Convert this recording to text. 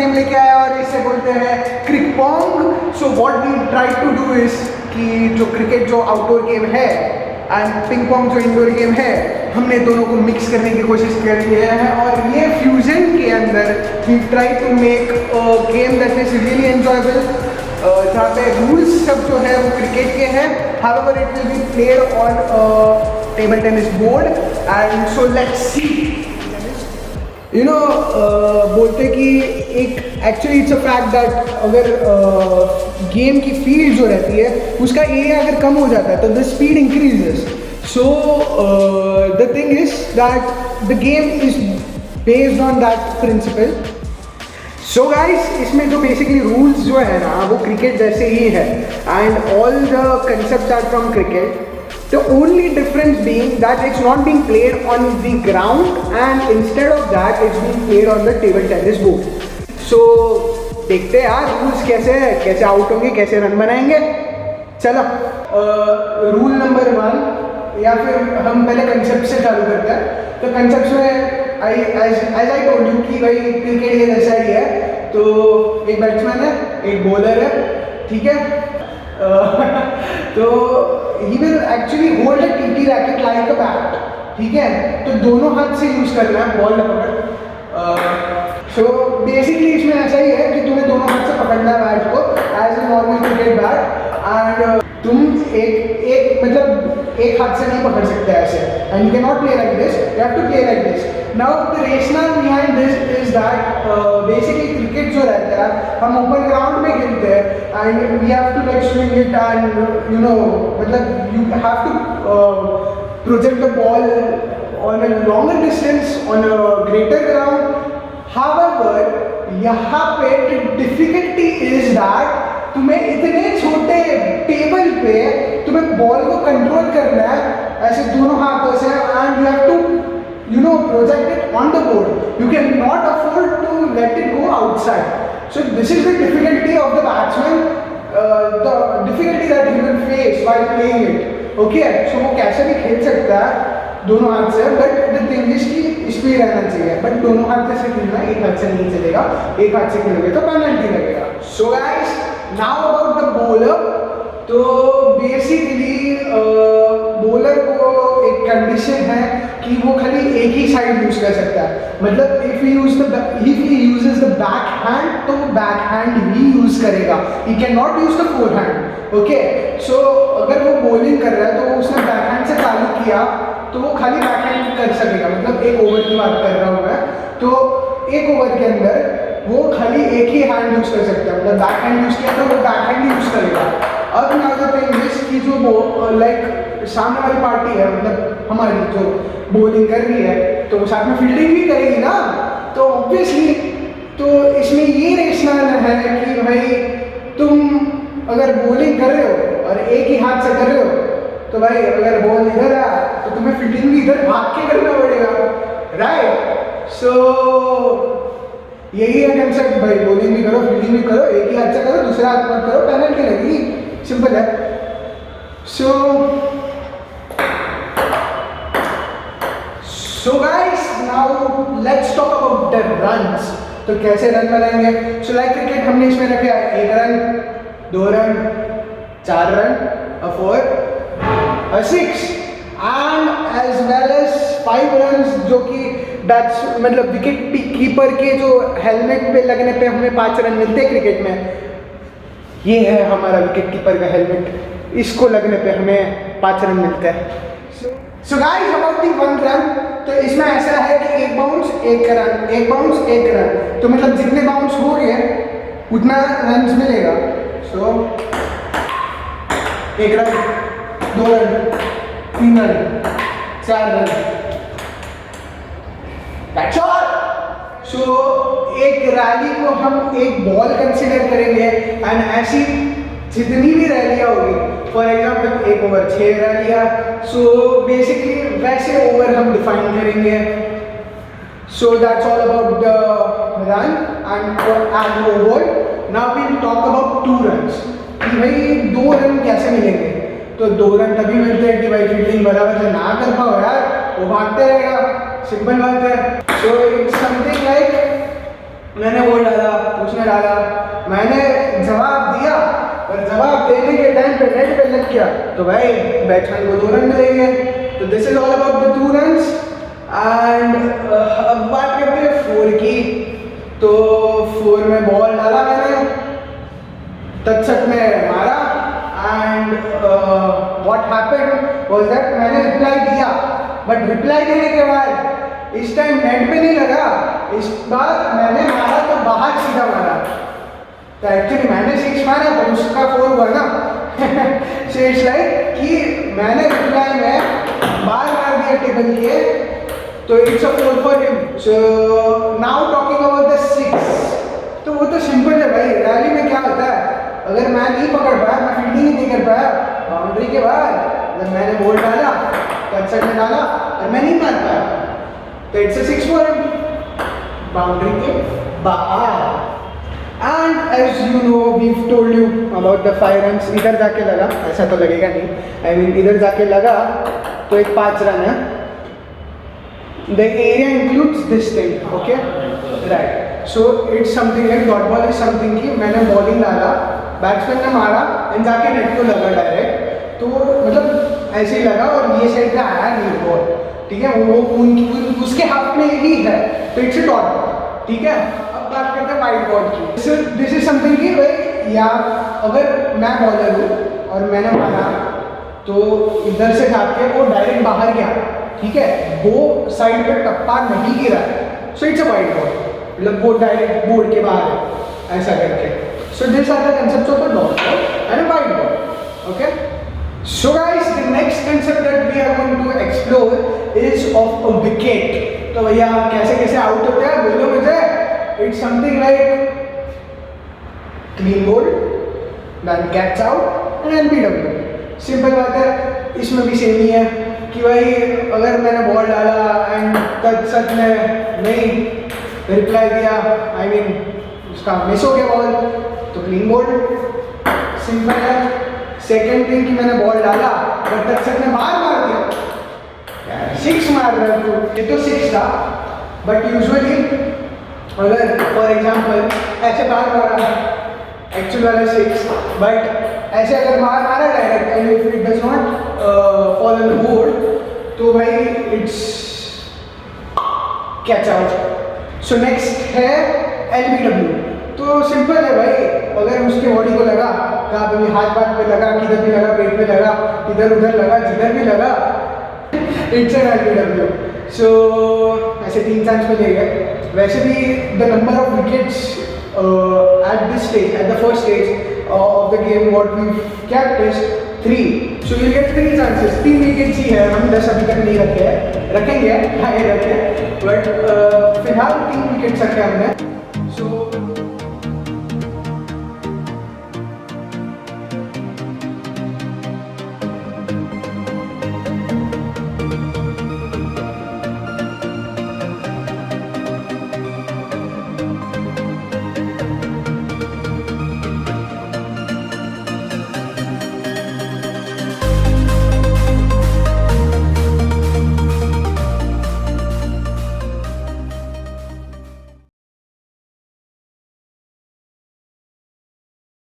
Game लेके आया और इसे बोलते हैं crickpong. So what we try to do is कि जो क्रिकेट जो आउटडोर गेम है एंड पिंग पोंग जो इंडोर गेम है, हमने दोनों को मिक्स करने की कोशिश करी है और ये फ्यूजन के अंदर we try to make game that is really enjoyable, जहाँ पे रूल्स सब जो है वो क्रिकेट के हैं, however it will be played on table tennis board and so let's see. You know बोलते कि एक actually it's a fact that अगर गेम की फील्ड जो रहती है उसका एरिया अगर कम हो जाता है तो the speed increases. So the thing is that the game is based on that principle. So guys, इसमें जो बेसिकली रूल्स जो है ना वो क्रिकेट जैसे ही है and all the concepts are from cricket. The only difference being that it's not being played on the ground and instead of that it's being played on the table tennis board. So देखते हैं यार rules कैसे out होंगे, कैसे run बनाएंगे। चलो rule number 1 या फिर हम पहले कंसेप्ट से चालू करते हैं। तो कंसेप्ट में एज आई टोल्ड यू कि भाई क्रिकेट ये जैसा ही है, तो एक बैट्समैन है, एक बॉलर है, ठीक है। तो he will actually hold a TT racket like a bat, ठीक है। तो दोनों हाथ से यूज करना है बॉल पकड़। सो बेसिकली इसमें ऐसा ही है कि तुम्हें दोनों हाथ से पकड़ना है बैट को as a normal cricket bat and तुम एक मतलब एक हाथ से नहीं पकड़ सकते ऐसे, and you can not play like this, you have to play like this. Now the rational behind this is that basically cricket जो रहता है हम ओपन ग्राउंड में खेलते हैं and we have to like swing it and you know मतलब you have to project the ball on a longer distance on a greater ground. However यहाँ पे डिफिकल्टी इज दैट तुम्हें इतने छोटे टेबल पे तुम्हें बॉल को कंट्रोल करना है ऐसे दोनों हाथों से and you have to you know project it on the board. You can not afford to let it go outside. So this is the difficulty of the batsman, the difficulty that he will face while playing it. Okay, so वो कैसे भी खेल सकता है दोनों हाथ से, but the thing is कि स्पीड रहना चाहिए। बट दोनों हाथ से खेलना, एक हाथ से नहीं चलेगा, एक हाथ से खेलोगे तो पेनल्टी लगेगा। So guys, now about the bowler. तो बेसिकली बॉलर को एक कंडीशन है कि वो खाली एक ही साइड यूज कर सकता है। मतलब if he uses the backhand तो वो बैक हैंड ही यूज करेगा, he can not use the forehand. Okay, so अगर वो बॉलिंग कर रहा है तो उसने बैक हैंड से चालू किया तो वो खाली बैक हैंड कर सकेगा। मतलब एक ओवर की बात कर रहा हूँ मैं, तो एक ओवर के अंदर वो खाली एक ही हैंड यूज कर सकता है। मतलब बैक हैंड यूज किया तो वो बैक हैंड यूज करेगा। अब नाउ द थिंग इज कि जो वो लाइक सामने वाली पार्टी है, मतलब हमारी जो बॉलिंग कर रही है, तो वो साथ में फील्डिंग भी करेगी ना, तो ऑब्वियसली तो इसमें ये रेशनल है कि भाई तुम अगर बॉलिंग कर रहे हो और एक ही हाथ से कर रहे हो तो भाई अगर बॉल इधर आया तो तुम्हें फील्डिंग भी इधर भाग के करना पड़ेगा, राइट। सो यही है कंसेप्ट भाई, बॉलिंग भी करो फील्डिंग भी करो, एक ही हाथ से करो, दूसरा हाथ मत करो, पेनल्टी लगेगी, सिंपल है। So guys, now let's talk about the runs. तो कैसे रन बनाएंगे? सो लाइक क्रिकेट हमने इसमें रखे 1 run, 2 run, 4 run, 4, 6 and as well as 5 runs, जो कि दैट्स मतलब विकेट कीपर के जो हेलमेट पे लगने पे हमें 5 रन मिलते हैं क्रिकेट में। ये है हमारा विकेट कीपर का हेलमेट, इसको लगने पे हमें 5 रन मिलते हैं। So guys, about the 1 run, तो इसमें ऐसा है कि 1 बाउंस 1 रन, 1 बाउंस 1 रन, तो मतलब जितने बाउंस हो गए उतना रन मिलेगा। सो 1 run, 2 run, 3 run, 4 run, that's all. So एक रैली को हम एक बॉल कंसिडर करेंगे एंड ऐसी जितनी भी रैलियाँ होगी, फॉर एग्जाम्पल 1 ओवर 6 रैलियाँ, सो बेसिकली वैसे ओवर हम डिफाइन करेंगे। So that's all about the run and over. Now we will talk about 2 runs कि भाई 2 रन कैसे मिलेंगे। तो 2 रन तभी मिलते हैं कि भाई फील्डिंग बराबर से ना कर पाओ यार, वो भागते रहेगा, सिंपल बात है। सो इट्स समथिंग लाइक मैंने बोल डाला, उसने डाला, मैंने जवाब दिया, पर जवाब देने के टाइम पे नेट पे लग गया तो भाई बैट्समैन को 2 रन मिलेंगे। तो this is all about the 2 runs. And अब बात करते हैं 4 की। तो 4 में बॉल डाला मैंने, तत्सत में मारा, and what happened was that मैंने रिप्लाई दिया, बट रिप्लाई देने के बाद इस टाइम नेट पे नहीं लगा, इस बार मैंने मारा तो बाहर सीधा मारा। तो एक्चुअली मैंने 6 मारा तो उसका 4 हुआ ना। सो इट्स लाइक कि मैंने रिप्लाई में बाहर मार दिया टेबल के, तो it's a 4 for him. So now talking about the 6, तो वो तो सिंपल है भाई, रैली में क्या होता है, अगर मैं नहीं पकड़ पाया, मैं फील्डिंग ही नहीं कर पाया बाउंड्री के बाहर, अगर मैंने बॉल डाला कट में डाला और मैं नहीं मार पाया, तो it's a 6 for him, boundary के बाहर। And as you know we told you about the 5 runs. इधर जाके लगा, ऐसा तो लगेगा नहीं, आई मीन इधर जाके लगा तो एक 5 रन है। The area includes this thing, okay right. So it's something like dot ball is something कि मैंने बॉलिंग डाला, बैट्समैन ने मारा एंड जाके नेट को लगा डायरेक्ट, तो मतलब ऐसे ही लगा और ये साइड पे आया नहीं बॉल, ठीक है, वो उसके हाथ में ही है, तो इट्स अ डॉट बॉल, ठीक है। अब बात करते हैं वाइड बॉल की। दिस इज समथिंग कि भाई या अगर मैं बॉलर हूँ और मैंने मारा तो इधर से जाके वो डायरेक्ट बाहर गया, ठीक है, वो साइड पे टप्पा नहीं गिरा, so it's a wide ball, मतलब वो डायरेक्ट बोर्ड के बाहर है ऐसा करके। So this are the concepts of a dot ball and a wide ball, okay. So guys the next concept that we are going to explore is of a wicket. तो भैया कैसे कैसे out होते हैं बोलो मुझे। It's something like clean bowled, then catch out and LBW. Simple बात है, इसमें भी सेम ही है कि भाई अगर मैंने बॉल डाला एंड तत्सत में नहीं रिप्लाई दिया, आई मीन उसका मिस हो गया बॉल, तो क्लीन बोल्ड, सिंपल है। सेकेंड थिंग कि मैंने बॉल डाला और तत्सत ने मार दिया, 6 मार रहा तू, ये तो 6 था, बट यूजुअली अगर फॉर एग्जाम्पल ऐसे बाहर मारा, एक्चुअल वाला 6, बट ऐसे अगर बाहर मारा direct and if it does not fall on the board, तो भाई it's catch out. So next है एलबीडब्ल्यू। तो सिंपल है भाई, अगर उसके बॉडी को लगा, कहाँ पे भी हाथ पे लगा, किधर भी लगा, पेट पे लगा, इधर उधर लगा, जिधर भी लगा, इट्स एन एलबीडब्ल्यू। सो ऐसे 3 चांस मिलेंगे। वैसे भी the number of wickets at this stage, at the first stage of the game, what we kept is 3. So you'll get 3 chances. 3 wickets ही है, हम 10 अभी तक नहीं रखे हैं, रखेंगे, आगे रखे, बट फिलहाल 3 विकेट्स रखे हमने। So